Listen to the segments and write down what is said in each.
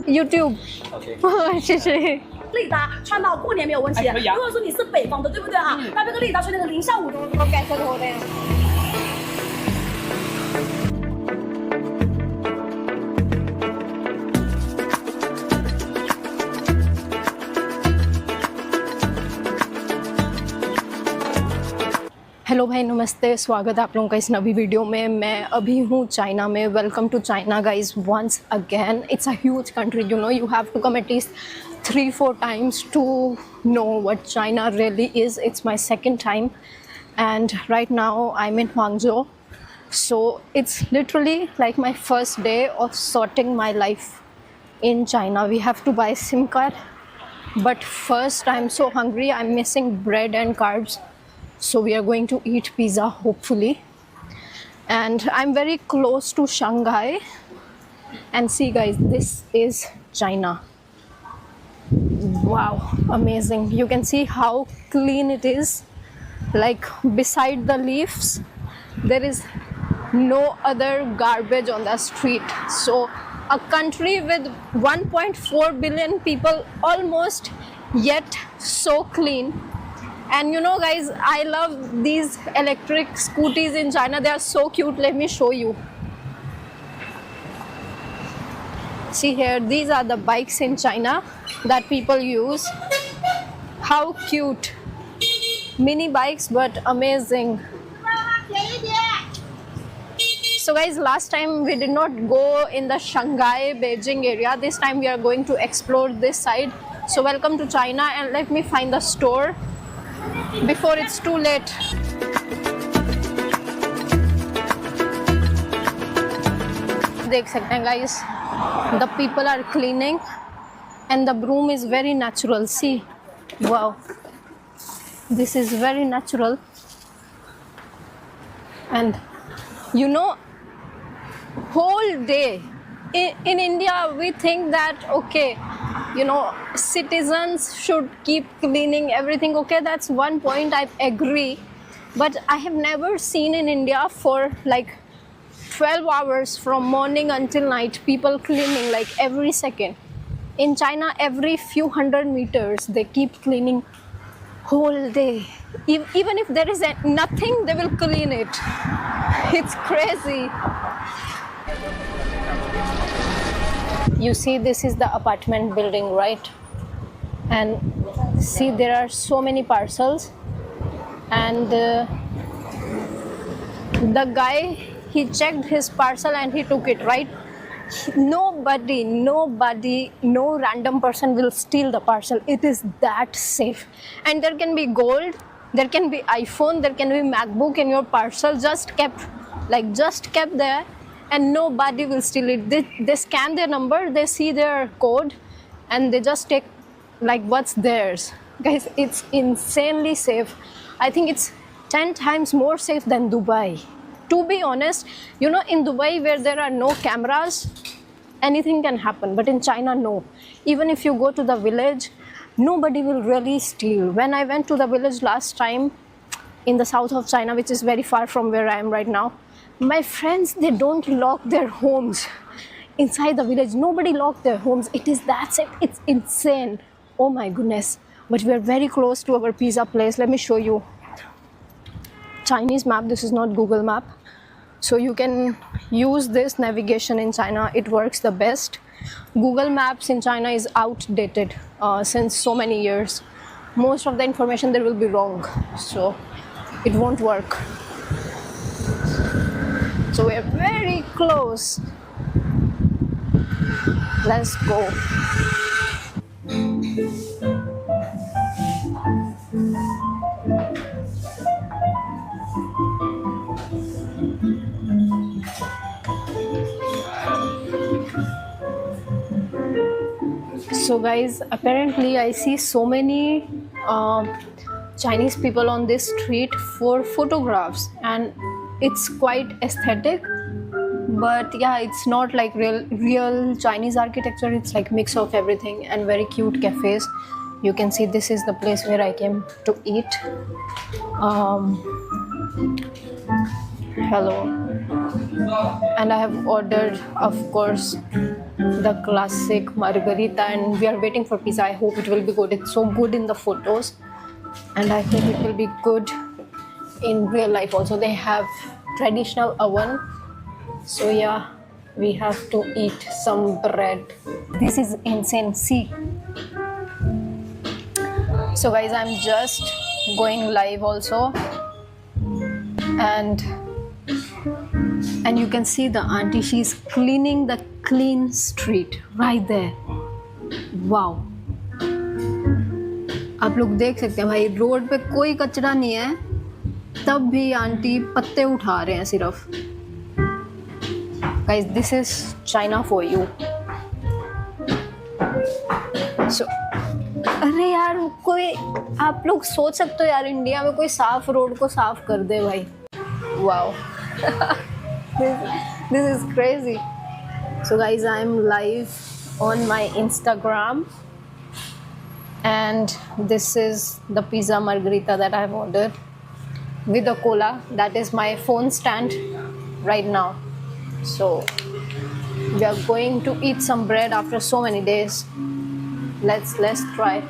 YouTube。OK。谢谢。丽达穿到过年没有问题。可以啊。如果说你是北方的，对不对啊？那这个丽达穿那个零下5度。我改色头的。हेलो भाई, नमस्ते। स्वागत है आप लोगों का इस नवी वीडियो में। मैं अभी हूँ चाइना में। Welcome to China guys once again. It's a huge country, you know, you have to come at least 3-4 times to know what China really is. It's my second time and right now I'm in Hangzhou. So it's literally like my first day of sorting my life in China. We have to buy SIM card, but first I'm so hungry. I'm missing bread and carbs. So we are going to eat pizza hopefully, and I'm very close to Shanghai. And see guys, this is China. Wow, amazing. You can see how clean it is. Like beside the leaves there is no other garbage on the street. So a country with 1.4 billion people almost, yet so clean. And you know guys, I love these electric scooties in China. They are so cute. Let me show you. See here, these are the bikes in China that people use. How cute. Mini bikes, but amazing. So guys, last time we did not go in the Shanghai, Beijing area. This time we are going to explore this side. So welcome to China, and let me find the store before it's too late. देख सकते हैं guys, the people are cleaning and the broom is very natural. See, wow, this is very natural. And you know, whole day in India we think that okay, you know, citizens should keep cleaning everything. Okay, that's one point, I agree, but I have never seen in India for like 12 hours from morning until night people cleaning like every second. In China, every few hundred meters they keep cleaning whole day. Even if there is nothing, they will clean it. It's crazy. You see, this is the apartment building, right? And see, there are so many parcels, and the guy, he checked his parcel and he took it, right? Nobody, no random person will steal the parcel. It is that safe. And there can be gold, there can be iPhone, there can be MacBook in your parcel, just kept there, and nobody will steal it. They scan their number, they see their code, and they just take like what's theirs. Guys, it's insanely safe. I think it's 10 times more safe than Dubai. To be honest, you know, in Dubai where there are no cameras, anything can happen, but in China, no. Even if you go to the village, nobody will really steal. When I went to the village last time in the south of China, which is very far from where I am right now, my friends, they don't lock their homes inside the village. Nobody locked their homes. It is that safe. It's insane. Oh my goodness. But we are very close to our pizza place. Let me show you. Chinese map. This is not Google map. So you can use this navigation in China. It works the best. Google Maps in China is outdated since so many years. Most of the information there will be wrong. So it won't work. So we're very close. Let's go. So guys, apparently I see so many Chinese people on this street for photographs, and it's quite aesthetic, but yeah, it's not like real Chinese architecture. It's like mix of everything, and very cute cafes. You can see this is the place where I came to eat. Hello. And I have ordered, of course, the classic margarita, and we are waiting for pizza. I hope it will be good. It's so good in the photos, and I hope it will be good in real life also. They have traditional oven, so yeah, we have to eat some bread. This is insane. See. So guys, I'm just going live also, and you can see the auntie, she's cleaning the clean street right there. Wow, आप लोग देख सकते हैं भाई, road पे कोई कचरा नहीं है, तब भी आंटी पत्ते उठा रहे हैं सिर्फ. Guys, this is China for you. So, अरे यार, कोई आप लोग सोच सकते हो यार, इंडिया में कोई साफ रोड को साफ कर दे भाई. Wow. This is crazy. So guys, I'm live on my Instagram, and this is the pizza margherita that I've ordered with a cola. That is my phone stand right now. So we are going to eat some bread after so many days. Let's try.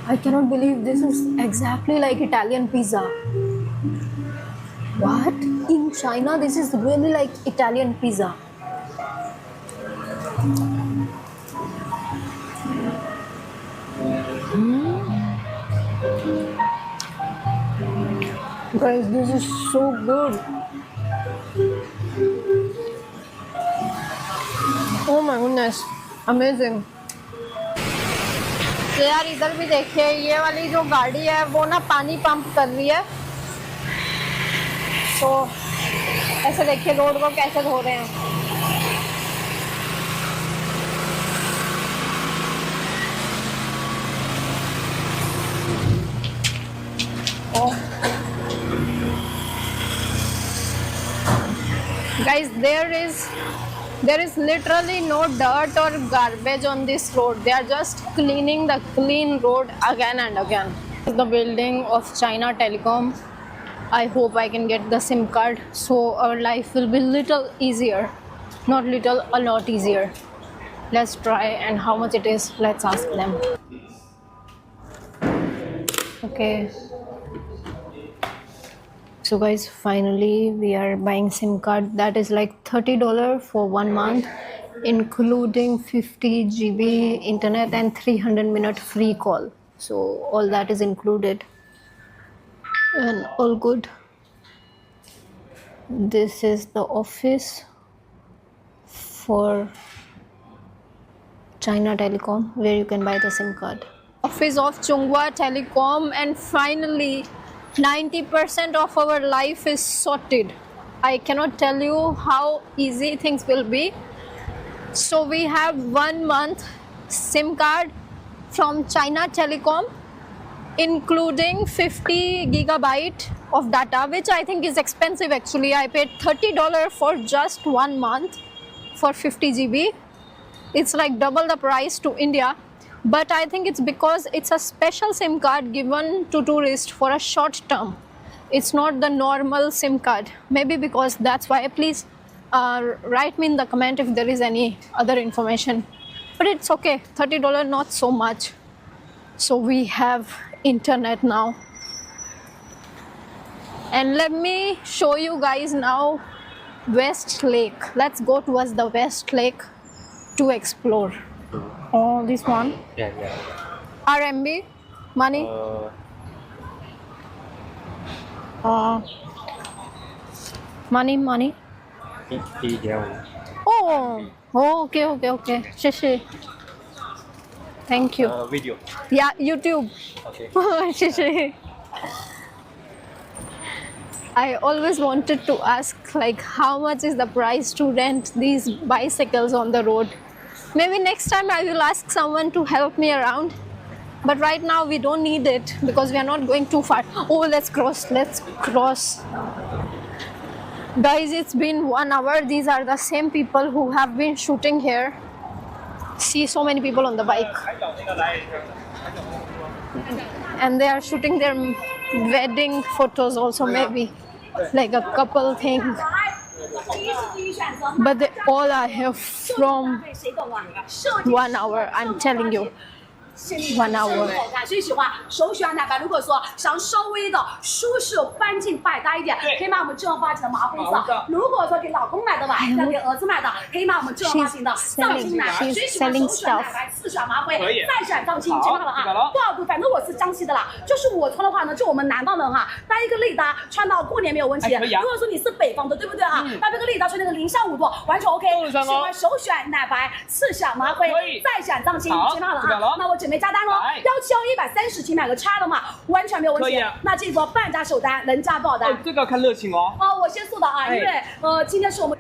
I cannot believe this is exactly like Italian pizza. What? In China, this is really like Italian pizza. Guys, this is so good. Oh my goodness, amazing. तो यार इधर भी देखिए, ये वाली जो गाड़ी है वो ना पानी पंप कर रही है. तो ऐसे देखिए रोड को कैसे धो रहे हैं. Oh. Guys, there is literally no dirt or garbage on this road. They are just cleaning the clean road again and again. This is the building of China Telecom. I hope I can get the SIM card so our life will be little easier. Not little, a lot easier. Let's try, and how much it is, let's ask them. Okay. So guys, finally we are buying SIM card. That is like $30 for 1 month, including 50 GB internet and 300-minute free call. So all that is included and all good. This is the office for China Telecom where you can buy the SIM card. Office of Chunghwa Telecom, and finally 90% of our life is sorted. I cannot tell you how easy things will be. So we have 1 month SIM card from China Telecom, including 50 gigabyte of data, which I think is expensive actually. I paid $30 for just 1 month for 50 GB. It's like double the price to India. But I think it's because it's a special SIM card given to tourists for a short term. It's not the normal SIM card. Maybe because that's why. Please write me in the comment if there is any other information. But it's okay, $30, not so much. So we have internet now. And let me show you guys now West Lake. Let's go towards the West Lake to explore. Oh, this one? Yeah. RMB? Money? Money? Oh, okay. Shishi. Thank you. Video. Yeah, YouTube. Okay. Shishi. I always wanted to ask, like, how much is the price to rent these bicycles on the road? Maybe next time I will ask someone to help me around. But right now we don't need it because we are not going too far. Oh, let's cross. Guys, it's been 1 hour. These are the same people who have been shooting here. See so many people on the bike. And they are shooting their wedding photos also, maybe. Like a couple thing. 第一是第一选择。 But they all are here from 谁懂啊？设计 1 hour, I'm telling you. 1 hour. 最喜欢首选奶白。如果说想稍微的舒适、干净、百搭一点，可以买我们正花型的麻灰色。如果说给老公买的吧，要给儿子买的，可以买我们正花型的藏青奶。最喜欢首选奶白，次选麻灰，再选藏青，知道了啊？多少度？反正我是江西的啦。就是我穿的话呢，就我们南方人哈，搭一个内搭，穿到过年没有问题。如果说你是北方的，对不对啊？搭这个内搭穿那个0下5度，完全 OK。喜欢首选奶白，次选麻灰，再选藏青，知道了啊？那我准备加单喽，17130起买个叉的嘛，完全没有问题。那这波半价首单能加多少单？这个要看热情哦。我先速的啊，因为今天是我们。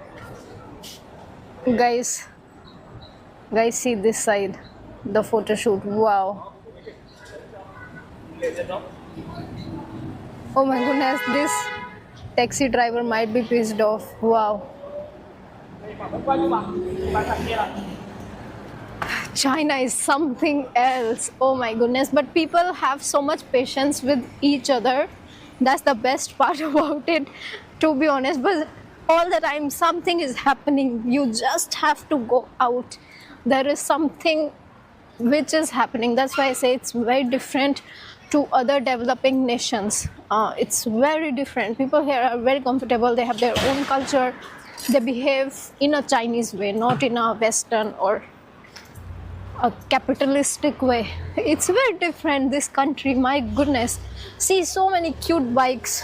Guys, see this side, the photo shoot. Wow. Oh my goodness, this taxi driver might be pissed off. Wow. China is something else. Oh my goodness. But people have so much patience with each other. That's the best part about it, to be honest. But all the time something is happening. You just have to go out. There is something which is happening. That's why I say it's very different to other developing nations. It's very different. People here are very comfortable. They have their own culture. They behave in a Chinese way, not in a Western or a capitalistic way. It's very different, this country. My goodness. See so many cute bikes.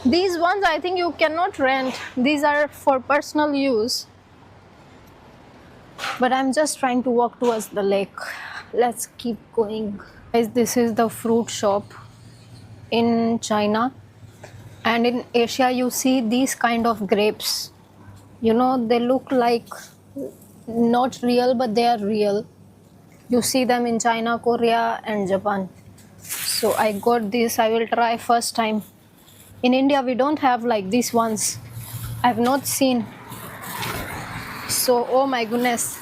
These ones I think you cannot rent. These are for personal use. But I'm just trying to walk towards the lake. Let's keep going. Guys, this is the fruit shop in China. And in Asia you see these kind of grapes. You know, they look like not real, but they are real. You see them in China, Korea and Japan. So I got this. I will try first time. In India we don't have like these ones. I've not seen. So oh my goodness,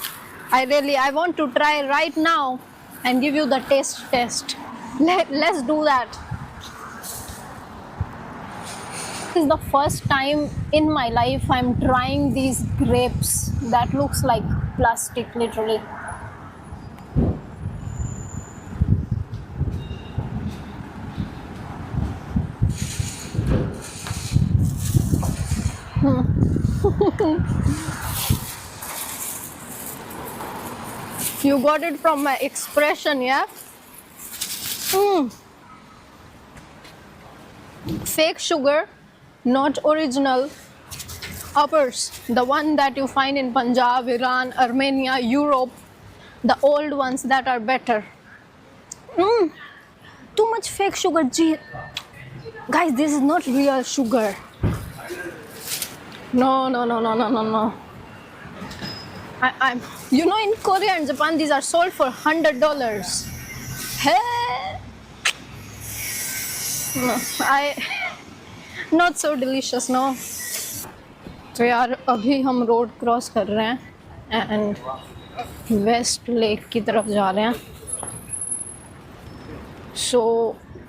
I want to try right now and give you the taste test. Let's do that. This is the first time in my life I'm trying these grapes that looks like plastic, literally. You got it from my expression, yeah? Fake sugar, not original. Uppers, the one that you find in Punjab, Iran, Armenia, Europe, the old ones that are better. Too much fake sugar. Gee. Guys, this is not real sugar. No. I'm you know, in Korea and Japan these are sold for $100. Hey. No, not so delicious, no. तो यार अभी हम road cross कर रहे हैं and West Lake की तरफ जा रहे हैं. सो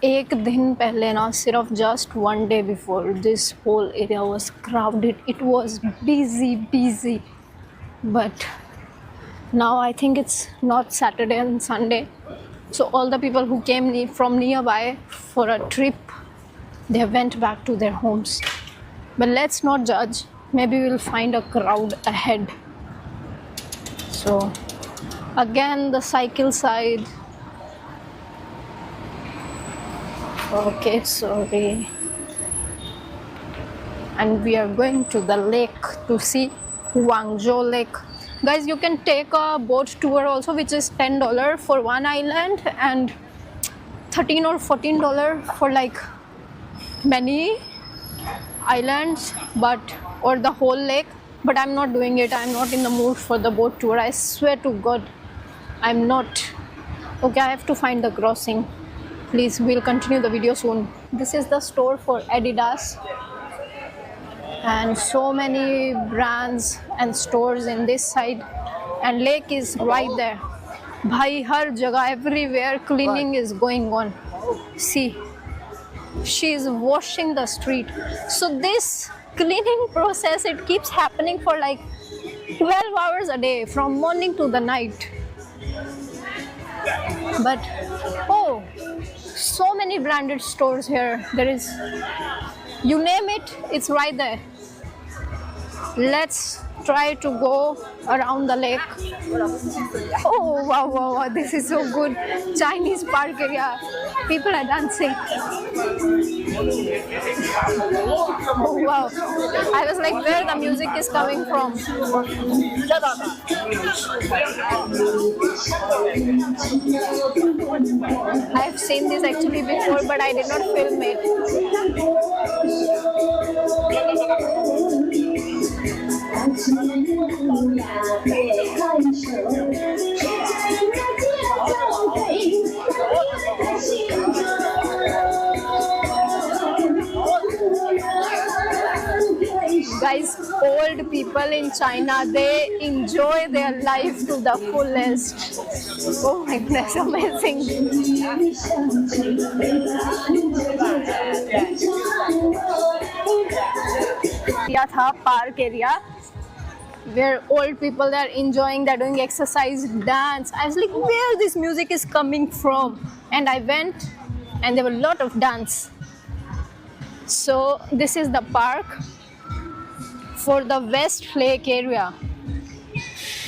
एक दिन पहले ना, सिर्फ just 1 day before, this whole area was crowded. It was busy. But now I think it's not Saturday and Sunday. So all the people who came from nearby for a trip, they went back to their homes. But let's not judge. Maybe we'll find a crowd ahead. So again the cycle side. Okay, sorry. And we are going to the lake to see Guangzhou Lake. Guys, you can take a boat tour also, which is $10 for one island and $13 or $14 for like many islands, or the whole lake. But I'm not doing it. I'm not in the mood for the boat tour. I swear to God, I'm not. Okay, I have to find the crossing. Please, we'll continue the video soon. This is the store for Adidas. And so many brands and stores in this side. And lake is right there. Bhai, har jagah, everywhere cleaning is going on. See, she is washing the street. So this cleaning process, it keeps happening for like 12 hours a day, from morning to the night. But oh, so many branded stores here. There is, you name it, it's right there. Let's try to go around the lake. Oh wow, wow, wow, this is so good. Chinese park area. People are dancing. Oh wow. I was like, where the music is coming from. I've seen this actually before, but I did not film it. Guys, old people in China, they enjoy their life to the fullest. Oh my goodness, amazing. Yeah, tha park area where old people, they are enjoying, they're doing exercise, dance. I was like, where this music is coming from? And I went and there were a lot of dance. So this is the park for the West Lake area.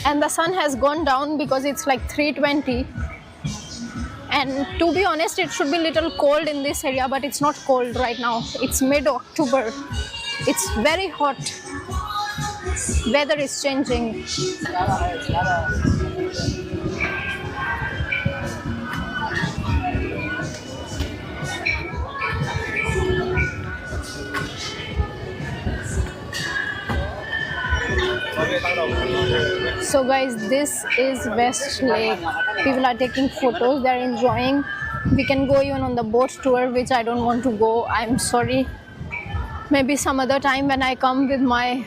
And the sun has gone down because it's like 3:20. And to be honest, it should be a little cold in this area, but it's not cold right now. It's mid-October. It's very hot. Weather is changing. So guys, this is West Lake. People are taking photos, they're enjoying. We can go even on the boat tour, which I don't want to go. I'm sorry. Maybe some other time when I come with my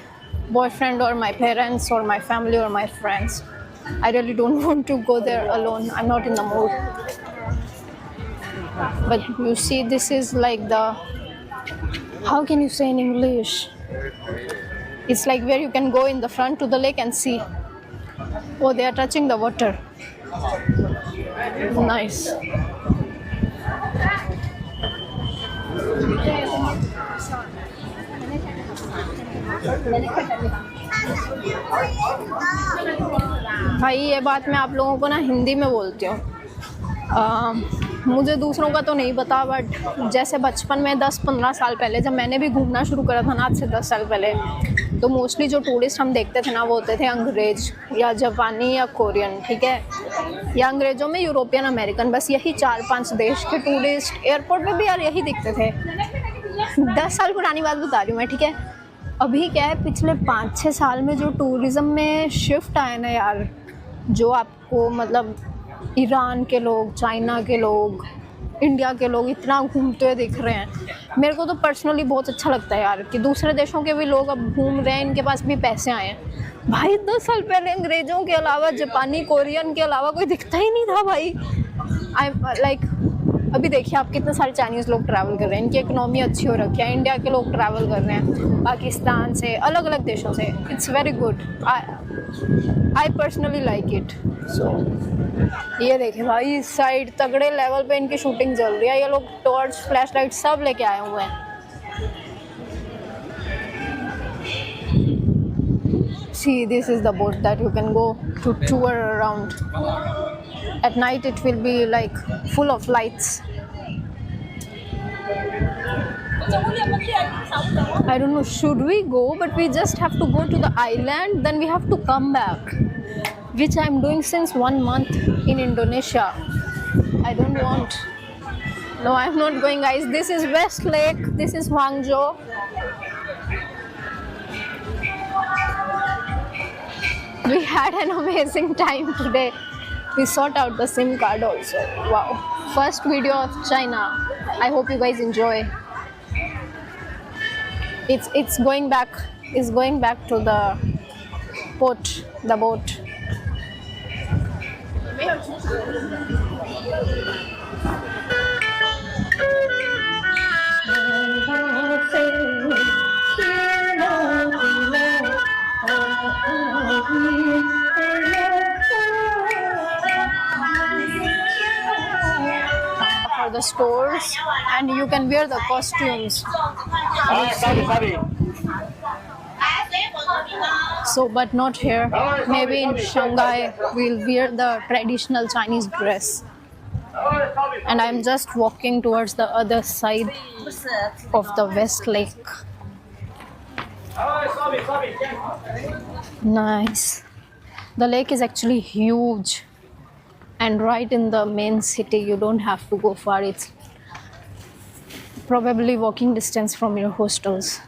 boyfriend or my parents or my family or my friends. I really don't want to go there alone. I'm not in the mood. But you see, this is like the, how can you say in English? It's like where you can go in the front to the lake and see. Oh, they are touching the water. Nice. भाई ये बात मैं आप लोगों को ना हिंदी में बोलती हूँ. मुझे दूसरों का तो नहीं पता, बट जैसे बचपन में 10-15 साल पहले जब मैंने भी घूमना शुरू करा था ना, आज से 10 साल पहले, तो मोस्टली जो टूरिस्ट हम देखते थे ना, वो होते थे अंग्रेज या जापानी या कोरियन, ठीक है, या अंग्रेज़ों में यूरोपियन अमेरिकन. बस यही 4-5 देश के टूरिस्ट एयरपोर्ट पे भी यार यही दिखते थे. 10 साल पुरानी बात बता रही हूँ मैं, ठीक है. अभी क्या है, पिछले 5-6 साल में जो टूरिज़्म में शिफ्ट आया ना यार, जो आपको मतलब ईरान के लोग, चाइना के लोग, इंडिया के लोग इतना घूमते हुए दिख रहे हैं. मेरे को तो पर्सनली बहुत अच्छा लगता है यार कि दूसरे देशों के भी लोग अब घूम रहे हैं, इनके पास भी पैसे आए हैं. भाई 10 साल पहले अंग्रेज़ों के अलावा, जापानी, कोरियन के अलावा कोई दिखता ही नहीं था भाई. आई लाइक अभी देखिए आप, कितने सारे चाइनीज़ लोग ट्रैवल कर रहे हैं, इनकी इकोनॉमी अच्छी हो रखी है. इंडिया के लोग ट्रैवल कर रहे हैं, पाकिस्तान से, अलग अलग देशों से. It's very good. I personally like it. So ये देखें भाई, इस साइड तगड़े लेवल पे इनकी शूटिंग चल रही है. ये लोग टॉर्च, फ्लैश लाइट सब लेके आए हुए हैं. See, this is the boat that you can go to tour around. At night it will be like full of lights. I don't know, should we go, but we just have to go to the island, then we have to come back, which I'm doing since 1 month in Indonesia. I don't want. No, I'm not going, guys. This is West Lake. This is Hangzhou. We had an amazing time today. We sort out the SIM card also. Wow. First video of China. I hope you guys enjoy. It's going back. It's going back to the boat. The boat. For the stores, and you can wear the costumes. So, but not here. Maybe in Shanghai we'll wear the traditional Chinese dress. And I'm just walking towards the other side of the West Lake. Nice. The lake is actually huge and right in the main city. You don't have to go far. It's probably walking distance from your hostels.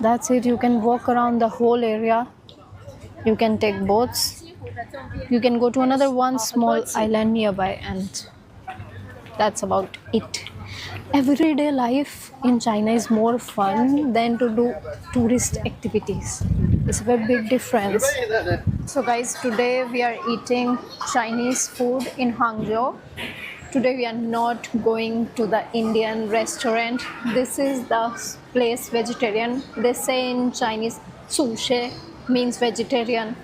That's it. You can walk around the whole area. You can take boats. You can go to another one small island nearby, and that's about it. Everyday life in China is more fun than to do tourist activities. It's a very big difference. So guys, today we are eating Chinese food in Hangzhou. Today we are not going to the Indian restaurant. This is the place vegetarian. They say in Chinese, 素食 means vegetarian.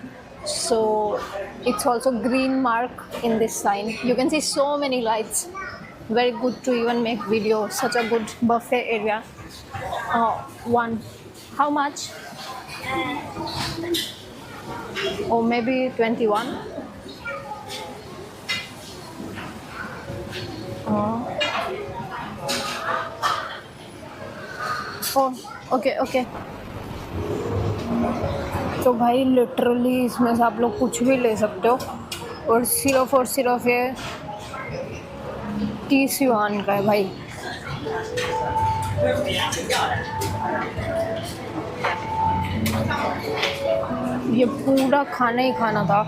So it's also green mark in this sign. You can see so many lights. Very good to even make video. Such a good buffet area. One. How much? Or maybe 21. Oh, okay. तो भाई literally इसमें से आप लोग कुछ भी ले सकते हो, और सिर्फ ये 30 युआन का है भाई. ये पूरा खाना ही खाना था,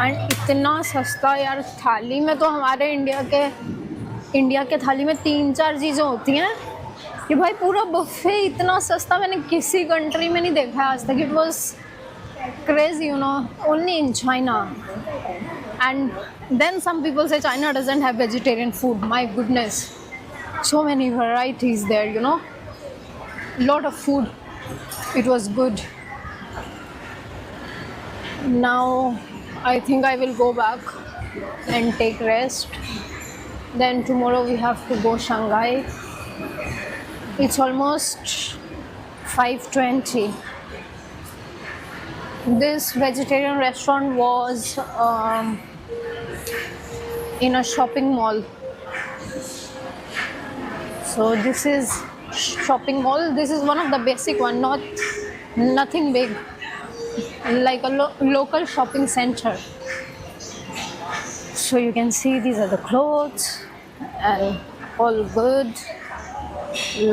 एंड इतना सस्ता यार. थाली में तो हमारे इंडिया के थाली में 3-4 चीज़ें होती हैं. ये भाई पूरा बफे इतना सस्ता मैंने किसी कंट्री में नहीं देखा है आज तक. It was crazy, you know, only in China. And then some people say China doesn't have vegetarian food. My goodness, so many varieties there, you know, lot of food. It was good. Now I think I will go back and take rest. Then tomorrow we have to go Shanghai. It's almost 5:20. This vegetarian restaurant was in a shopping mall. So this is shopping mall. This is one of the basic one, nothing big, like a local shopping center. So you can see these are the clothes and all good.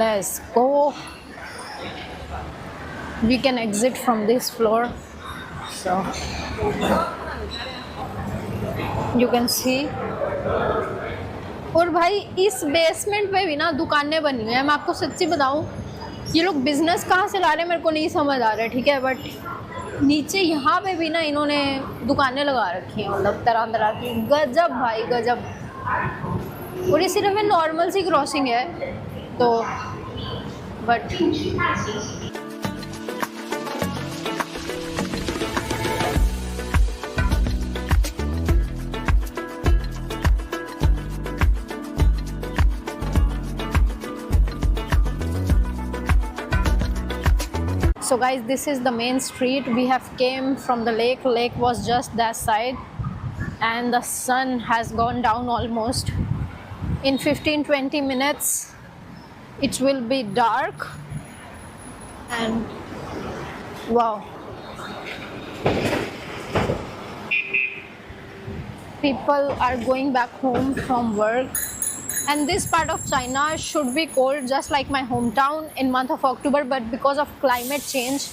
Let's go. We can exit from this floor. So you can see. और भाई इस basement में भी ना दुकानें बनी हुई हैं. मैं आपको सच्ची बताऊं, ये लोग बिजनेस कहाँ से ला रहे हैं मेरे को नहीं समझ आ रहा है, ठीक है. बट नीचे यहाँ पे भी ना इन्होंने दुकानें लगा रखी हैं, मतलब तरह तरह की. गजब भाई गजब. और ये सिर्फ नॉर्मल सी क्रॉसिंग है तो, but so guys, this is the main street. We have came from the lake. Lake was just that side, and the sun has gone down almost. In 15-20 minutes it will be dark, and wow, people are going back home from work. And this part of China should be cold just like my hometown in month of October, but because of climate change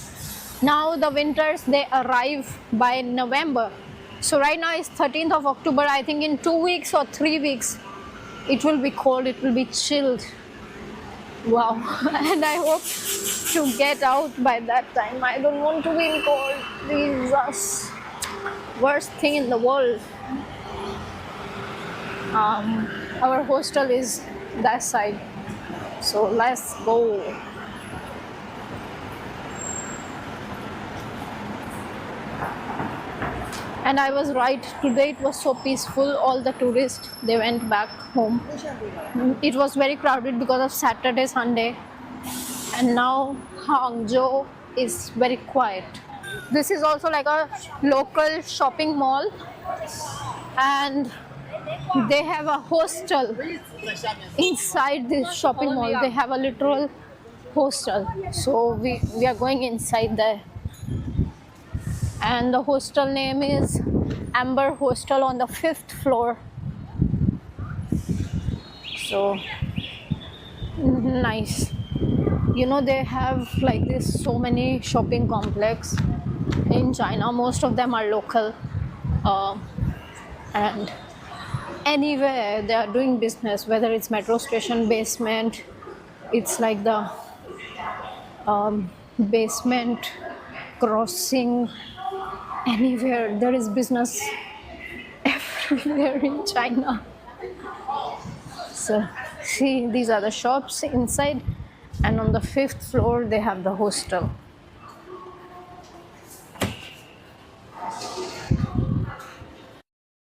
Now the winters, they arrive by November. So right now it's 13th of October. I think in 2 weeks or 3 weeks it will be cold, it will be chilled. Wow. And I hope to get out by that time. I don't want to be in cold. Jesus. Worst thing in the world. Our hostel is that side. So let's go. And I was right, today it was so peaceful. All the tourists, they went back home. It was very crowded because of Saturday, Sunday. And now Hangzhou is very quiet. This is also like a local shopping mall. And they have a hostel inside this shopping mall. They have a literal hostel. So we are going inside there. And the hostel name is Amber Hostel on the 5th floor. So nice. You know, they have like this so many shopping complex in China. Most of them are local, and anywhere they are doing business, whether it's metro station basement, it's like the basement crossing. Anywhere there is business everywhere in China. So see, these are the shops inside, and on the 5th floor they have the hostel.